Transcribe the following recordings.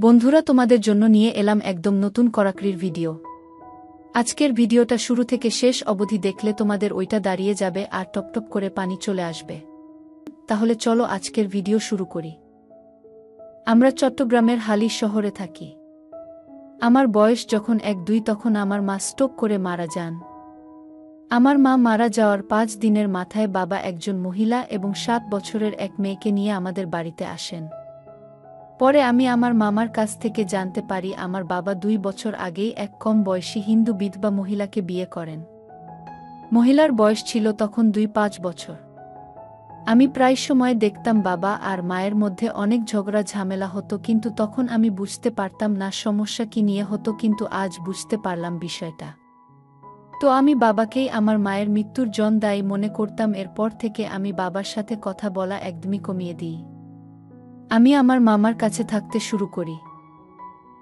বন্ধুরা, তোমাদের জন্য নিয়ে এলাম একদম নতুন করাকরির ভিডিও। আজকের ভিডিওটা শুরু থেকে শেষ অবধি দেখলে তোমাদের ওইটা দাঁড়িয়ে যাবে আর টপটপ করে পানি চলে আসবে। তাহলে চলো আজকের ভিডিও শুরু করি। আমরা চট্টগ্রামের হালিশ শহরে থাকি। আমার বয়স যখন 1-2 তখন আমার মা স্ট্রোক করে মারা যান। আমার মা মারা যাওয়ার 5 দিনের মাথায় বাবা একজন মহিলা এবং 7 বছরের এক মেয়েকে নিয়ে আমাদের বাড়িতে আসেন। পরে আমি আমার মামার কাছ থেকে জানতে পারি আমার বাবা 2 বছর আগেই এক কম বয়সী হিন্দু বিধবা মহিলাকে বিয়ে করেন। মহিলার বয়স ছিল তখন 2-5 বছর। আমি প্রায় সময় দেখতাম বাবা আর মায়ের মধ্যে অনেক ঝগড়া ঝামেলা হতো, কিন্তু তখন আমি বুঝতে পারতাম না সমস্যা কি নিয়ে হতো, কিন্তু আজ বুঝতে পারলাম বিষয়টা। তো আমি বাবাকেই আমার মায়ের মৃত্যুর জন্য দায়ী মনে করতাম। এরপর থেকে আমি বাবার সাথে কথা বলা একদমই কমিয়ে দিই। আমি আমার মামার কাছে থাকতে শুরু করি,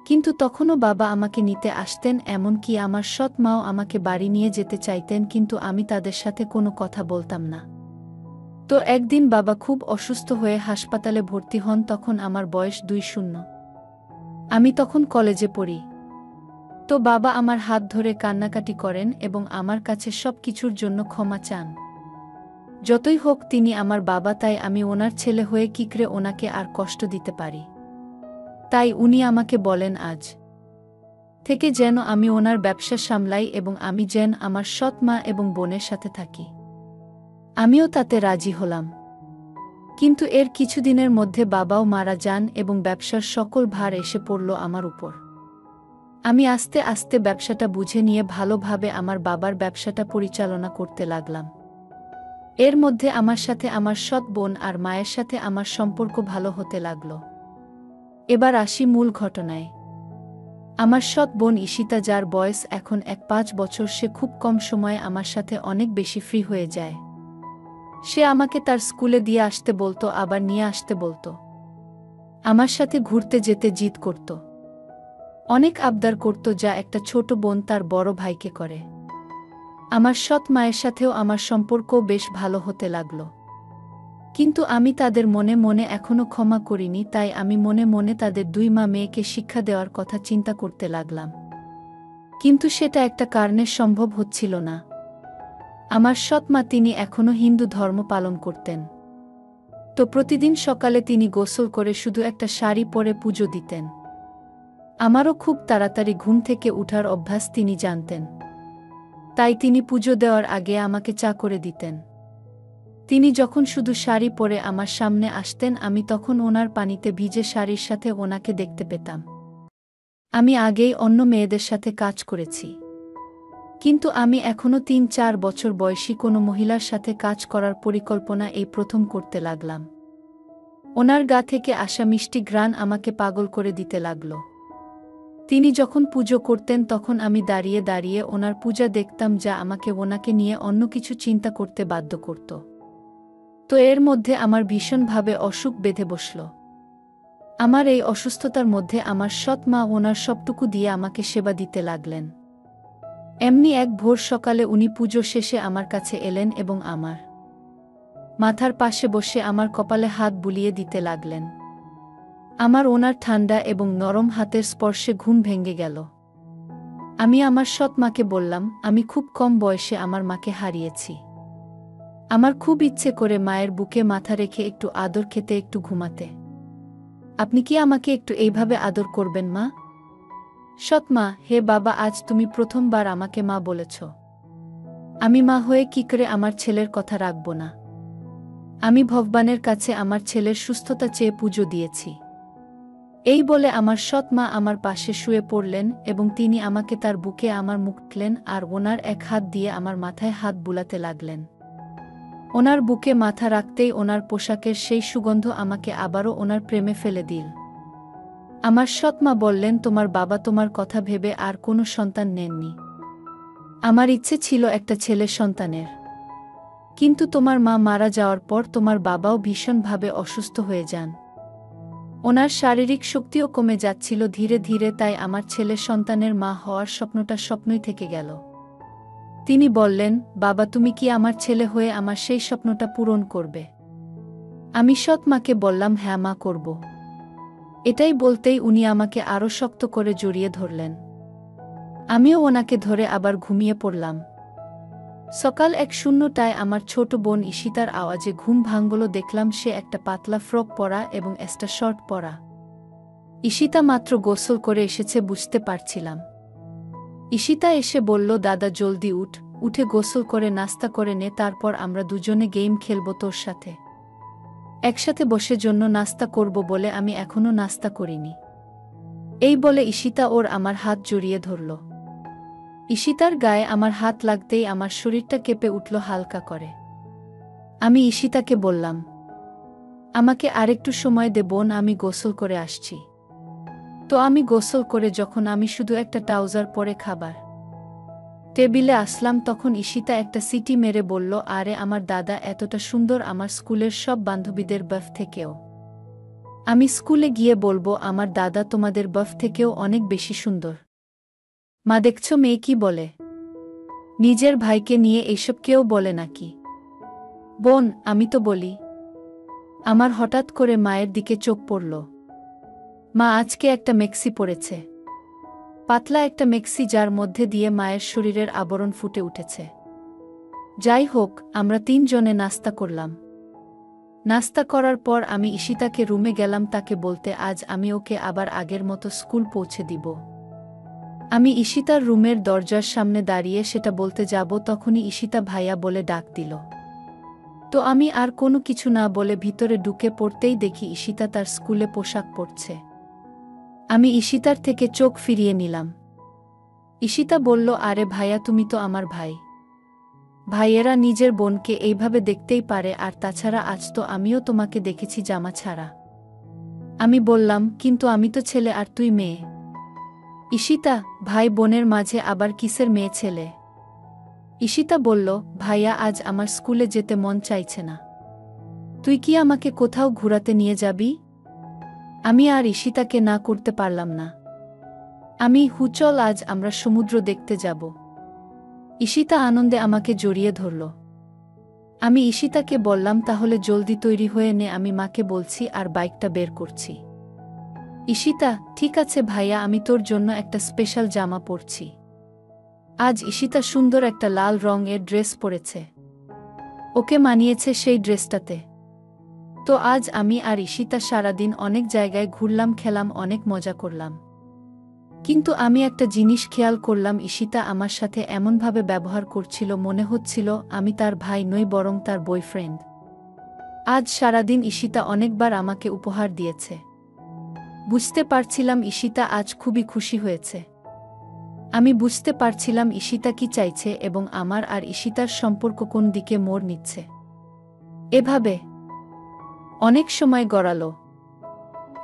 কিন্তু তখনও বাবা আমাকে নিতে আসতেন, এমনকি আমার সৎ মাও আমাকে বাড়ি নিয়ে যেতে চাইতেন, কিন্তু আমি তাদের সাথে কোনো কথা বলতাম না। তো একদিন বাবা খুব অসুস্থ হয়ে হাসপাতালে ভর্তি হন। তখন আমার বয়স 2-0। আমি তখন কলেজে পড়ি। তো বাবা আমার হাত ধরে কান্নাকাটি করেন এবং আমার কাছে সব কিছুর জন্য ক্ষমা চান। যতই হোক তিনি আমার বাবা, তাই আমি ওনার ছেলে হয়ে কি করে ওনাকে আর কষ্ট দিতে পারি। তাই উনি আমাকে বলেন আজ থেকে যেন আমি ওনার ব্যবসা সামলাই এবং আমি যেন আমার সৎ মা এবং বোনের সাথে থাকি। আমিও তাতে রাজি হলাম। কিন্তু এর কিছুদিনের মধ্যে বাবাও মারা যান এবং ব্যবসার সকল ভার এসে পড়ল আমার উপর। আমি আস্তে আস্তে ব্যবসাটা বুঝে নিয়ে ভালোভাবে আমার বাবার ব্যবসাটা পরিচালনা করতে লাগলাম। এর মধ্যে আমার সাথে আমার সৎ বোন আর মায়ের সাথে আমার সম্পর্ক ভালো হতে লাগল। এবার আসি মূল ঘটনায়। আমার সৎ বোন ঈশিতা, যার বয়স এখন 5 বছর, সে খুব কম সময়ে আমার সাথে অনেক বেশি ফ্রি হয়ে যায়। সে আমাকে তার স্কুলে দিয়ে আসতে বলতো, আবার নিয়ে আসতে বলতো। আমার সাথে ঘুরতে যেতে জিদ করত, অনেক আবদার করত, যা একটা ছোট বোন তার বড় ভাইকে করে। আমার সৎ মায়ের সাথেও আমার সম্পর্ক বেশ ভালো হতে লাগল। কিন্তু আমি তাদের মনে মনে এখনো ক্ষমা করিনি, তাই আমি মনে মনে তাদের 2 মেয়েকে শিক্ষা দেওয়ার কথা চিন্তা করতে লাগলাম। কিন্তু সেটা একটা কারণে সম্ভব হচ্ছিল না। আমার সৎ মা, তিনি এখনো হিন্দু ধর্ম পালন করতেন। তো প্রতিদিন সকালে তিনি গোসল করে শুধু একটা শাড়ি পরে পুজো দিতেন। আমারও খুব তাড়াতাড়ি ঘুম থেকে উঠার অভ্যাস তিনি জানতেন, তাই তিনি পুজো দেওয়ার আগে আমাকে চা করে দিতেন। তিনি যখন শুধু শাড়ি পরে আমার সামনে আসতেন, আমি তখন ওনার পানিতে ভিজে শাড়ির সাথে ওনাকে দেখতে পেতাম। আমি আগেই অন্য মেয়েদের সাথে কাজ করেছি, কিন্তু আমি এখনো 3-4 বছর বয়সী কোনো মহিলার সাথে কাজ করার পরিকল্পনা এই প্রথম করতে লাগলাম। ওনার গা থেকে আসা মিষ্টি ঘ্রাণ আমাকে পাগল করে দিতে লাগল। তিনি যখন পুজো করতেন তখন আমি দাঁড়িয়ে দাঁড়িয়ে ওনার পূজা দেখতাম, যা আমাকে ওনাকে নিয়ে অন্য কিছু চিন্তা করতে বাধ্য করত। তো এর মধ্যে আমার ভীষণভাবে অসুখ বেঁধে বসল। আমার এই অসুস্থতার মধ্যে আমার সৎ মা ওনার সবটুকু দিয়ে আমাকে সেবা দিতে লাগলেন। এমনি এক ভোর সকালে উনি পুজো শেষে আমার কাছে এলেন এবং আমার মাথার পাশে বসে আমার কপালে হাত বুলিয়ে দিতে লাগলেন। আমার ওনার ঠান্ডা এবং নরম হাতের স্পর্শে ঘুম ভেঙে গেল। আমি আমার সৎ মাকে বললাম, আমি খুব কম বয়সে আমার মাকে হারিয়েছি। আমার খুব ইচ্ছে করে মায়ের বুকে মাথা রেখে একটু আদর খেতে, একটু ঘুমাতে। আপনি কি আমাকে একটু এইভাবে আদর করবেন মা? সৎ মা: হে বাবা, আজ তুমি প্রথমবার আমাকে মা বলেছ। আমি মা হয়ে কি করে আমার ছেলের কথা রাখব না? আমি ভগবানের কাছে আমার ছেলের সুস্থতা চেয়ে পুজো দিয়েছি। এই বলে আমার সৎ মা আমার পাশে শুয়ে পড়লেন এবং তিনি আমাকে তার বুকে আমার মুখ রাখলেন আর ওনার এক হাত দিয়ে আমার মাথায় হাত বুলাতে লাগলেন। ওনার বুকে মাথা রাখতেই ওনার পোশাকের সেই সুগন্ধ আমাকে আবারও ওনার প্রেমে ফেলে দিল। আমার সৎ মা বললেন, তোমার বাবা তোমার কথা ভেবে আর কোনো সন্তান নেননি। আমার ইচ্ছে ছিল একটা ছেলে সন্তানের, কিন্তু তোমার মা মারা যাওয়ার পর তোমার বাবাও ভীষণভাবে অসুস্থ হয়ে যান। ওনার শারীরিক শক্তিও কমে যাচ্ছিল ধীরে ধীরে, তাই আমার ছেলে সন্তানের মা হওয়ার স্বপ্নটা স্বপ্নই থেকে গেল। তিনি বললেন, বাবা, তুমি কি আমার ছেলে হয়ে আমার সেই স্বপ্নটা পূরণ করবে? আমি সৎ মাকে বললাম, হ্যাঁ মা, করব। এটাই বলতেই উনি আমাকে আরও শক্ত করে জড়িয়ে ধরলেন। আমিও ওনাকে ধরে আবার ঘুমিয়ে পড়লাম। সকাল ১:০০টায় আমার ছোট বোন ঈশিতার আওয়াজে ঘুম ভাঙল। দেখলাম সে একটা পাতলা ফ্রক পরা এবং একটা শর্ট পরা। ঈশিতা মাত্র গোসল করে এসেছে বুঝতে পারছিলাম। ঈশিতা এসে বলল, দাদা জলদি উঠে গোসল করে নাস্তা করে নে, তারপর আমরা দুজনে গেম খেলব তোর সাথে। একসাথে বসে জন্য নাস্তা করব বলে আমি এখনো নাস্তা করিনি। এই বলে ঈশিতা আমার হাত জড়িয়ে ধরল। ঈশিতার গায়ে আমার হাত লাগতেই আমার শরীরটা কেঁপে উঠল হালকা করে। আমি ঈশিতাকে বললাম, আমাকে আরেকটু সময় দে বোন, আমি গোসল করে আসছি। তো আমি গোসল করে যখন আমি শুধু একটা ট্রাউজার পরে খাবার টেবিলে আসলাম, তখন ঈশিতা একটা সিটি মেরে বলল, আরে আমার দাদা এতটা সুন্দর আমার স্কুলের সব বান্ধবীদের বাফ থেকেও। আমি স্কুলে গিয়ে বলবো আমার দাদা তোমাদের বাফ থেকেও অনেক বেশি সুন্দর। মা দেখছো মেয়ে কি বলে? নিজের ভাইকে নিয়ে এইসব কেউ বলে নাকি? বোন, আমি তো বলি। আমার হঠাৎ করে মায়ের দিকে চোখ পড়ল। মা আজকে একটা মেক্সি পরেছে, পাতলা একটা মেক্সি, যার মধ্যে দিয়ে মায়ের শরীরের আবরণ ফুটে উঠেছে। যাই হোক, আমরা তিনজনে নাস্তা করলাম। নাস্তা করার পর আমি ঈশিতাকে রুমে গেলাম তাকে বলতে আজ আমি ওকে আবার আগের মতো স্কুল পৌঁছে দিব। আমি ঈশিতার রুমের দরজার সামনে দাঁড়িয়ে সেটা বলতে যাব, তখনই ঈশিতা ভাইয়া বলে ডাক দিল। তো আমি আর কোনো কিছু না বলে ভিতরে ঢুকে পড়তেই দেখি ঈশিতা তার স্কুলে পোশাক পরছে। আমি ঈশিতার থেকে চোখ ফিরিয়ে নিলাম। ঈশিতা বলল, আরে ভাইয়া তুমি তো আমার ভাই। ভাইয়েরা নিজের বোনকে এইভাবে দেখতেই পারে, আর তাছাড়া আজ তো আমিও তোমাকে দেখেছি জামা ছাড়া। আমি বললাম, কিন্তু আমি তো ছেলে আর তুই মেয়ে। ঈশিতা, ভাই বোনের মাঝে আবার কিসের মেয়ে ছেলে? ঈশিতা বলল, ভাইয়া আজ আমার স্কুলে যেতে মন চাইছে না। তুই কি আমাকে কোথাও ঘুরাতে নিয়ে যাবি? আমি আর ঈশিতাকে না করতে পারলাম না। আমি চল আজ আমরা সমুদ্র দেখতে যাব। ঈশিতা আনন্দে আমাকে জড়িয়ে ধরল। আমি ঈশিতাকে বললাম, তাহলে জলদি তৈরি হয়ে নে, আমি মাকে বলছি আর বাইকটা বের করছি। ঈশিতা, ঠিক আছে ভাইয়া, আমি তোর জন্য একটা স্পেশাল জামা পরছি। আজ ঈশিতা সুন্দর একটা লাল রঙের ড্রেস পরেছে। ওকে মানিয়েছে সেই ড্রেসটাতে। তো আজ আমি আর ঈশিতা সারাদিন অনেক জায়গায় ঘুরলাম, খেলাম, অনেক মজা করলাম। কিন্তু আমি একটা জিনিস খেয়াল করলাম, ঈশিতা আমার সাথে এমনভাবে ব্যবহার করছিল মনে হচ্ছিল আমি তার ভাই নই বরং তার বয়ফ্রেন্ড। আজ সারাদিন ঈশিতা অনেকবার আমাকে উপহার দিয়েছে। বুঝতে পারছিলাম ঈশিতা আজ খুবই খুশি হয়েছে। আমি বুঝতে পারছিলাম ঈশিতা কি চাইছে এবং আমার আর ঈশিতার সম্পর্ক কোন দিকে মোড় নিচ্ছে। এভাবে অনেক সময় গড়ালো।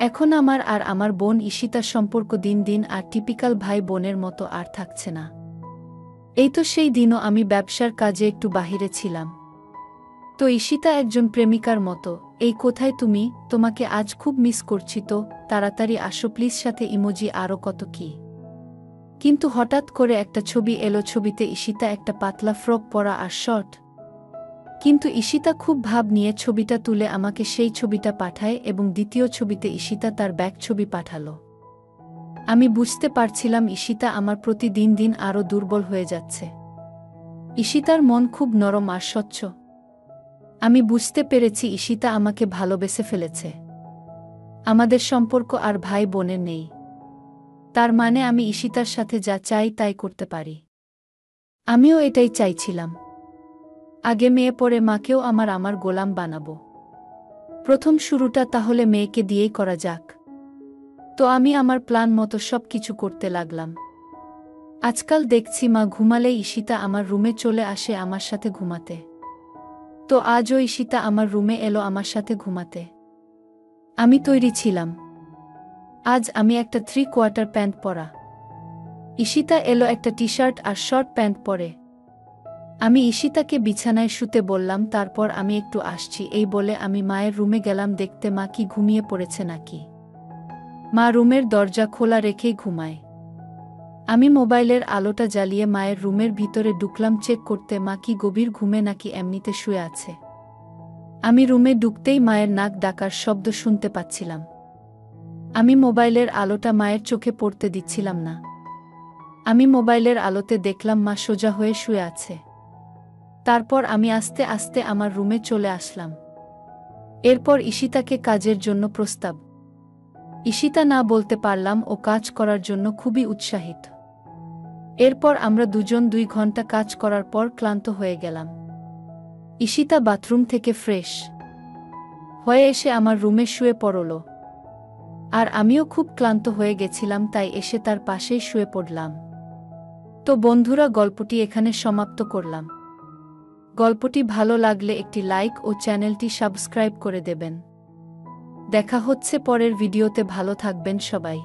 এখন আমার আর আমার বোন ঈশিতার সম্পর্ক দিন দিন আর টিপিক্যাল ভাই বোনের মতো আর থাকছে না। এই তো সেই দিনও আমি ব্যবসার কাজে একটু বাহিরে ছিলাম। তো ঈশিতা একজন প্রেমিকার মতো, এই কোথায় তুমি, তোমাকে আজ খুব মিস করছি, তো তাড়াতাড়ি আসো প্লিজ, সাথে ইমোজি আরও কত কি। কিন্তু হঠাৎ করে একটা ছবি এলো, ছবিতে ঈশিতা একটা পাতলা ফ্রক পরা আর শর্ট। কিন্তু ঈশিতা খুব ভাব নিয়ে ছবিটা তুলে আমাকে সেই ছবিটা পাঠায় এবং দ্বিতীয় ছবিতে ঈশিতা তার ব্যাগ ছবি পাঠালো। আমি বুঝতে পারছিলাম ঈশিতা আমার প্রতি দিন দিন আরও দুর্বল হয়ে যাচ্ছে। ঈশিতার মন খুব নরম আর স্বচ্ছ। আমি বুঝতে পেরেছি ঈশিতা আমাকে ভালোবেসে ফেলেছে। আমাদের সম্পর্ক আর ভাই বোনের নেই। তার মানে আমি ঈশিতার সাথে যা চাই তাই করতে পারি। আমিও এটাই চাইছিলাম। আগে মেয়ে পরে মাকেও আমার গোলাম বানাবো। প্রথম শুরুটা তাহলে মেয়েকে দিয়েই করা যাক। তো আমি আমার প্ল্যান মতো সব কিছু করতে লাগলাম। আজকাল দেখছি মা ঘুমালে ঈশিতা আমার রুমে চলে আসে আমার সাথে ঘুমাতে। তো আজও ঈশিতা আমার রুমে এলো আমার সাথে ঘুমাতে। আমি তৈরি ছিলাম। আজ আমি একটা 3/4 প্যান্ট পরা। ঈশিতা এলো একটা টি-শার্ট আর শর্ট প্যান্ট পরে। আমি ঈশিতাকে বিছানায় শুতে বললাম, তারপর আমি একটু আসছি এই বলে আমি মায়ের রুমে গেলাম দেখতে মা কি ঘুমিয়ে পড়েছে নাকি। মা রুমের দরজা খোলা রেখেই ঘুমায়। আমি মোবাইলের আলোটা জ্বালিয়ে মায়ের রুমের ভিতরে ঢুকলাম চেক করতে মা কি গভীর ঘুমে নাকি এমনিতে শুয়ে আছে। আমি রুমে ঢুকতেই মায়ের নাক ডাকার শব্দ শুনতে পাচ্ছিলাম। আমি মোবাইলের আলোটা মায়ের চোখে পড়তে দিচ্ছিলাম না। আমি মোবাইলের আলোতে দেখলাম মা সোজা হয়ে শুয়ে আছে। তারপর আমি আস্তে আস্তে আমার রুমে চলে আসলাম। এরপর ঈশিতাকে কাজের জন্য প্রস্তাব। ঈশিতা না বলতে পারলাম ও কাজ করার জন্য খুবই উৎসাহিত। এরপর আমরা দুজন 2 ঘন্টা কাজ করার পর ক্লান্ত হয়ে গেলাম। ঈশিতা বাথরুম থেকে ফ্রেশ হয়ে এসে আমার রুমে শুয়ে পড়ল। আর আমিও খুব ক্লান্ত হয়ে গেছিলাম, তাই এসে তার পাশেই শুয়ে পড়লাম। তো বন্ধুরা, গল্পটি এখানে সমাপ্ত করলাম। গল্পটি ভালো লাগলে একটি লাইক ও চ্যানেলটি সাবস্ক্রাইব করে দেবেন। দেখা হচ্ছে পরের ভিডিওতে। ভালো থাকবেন সবাই।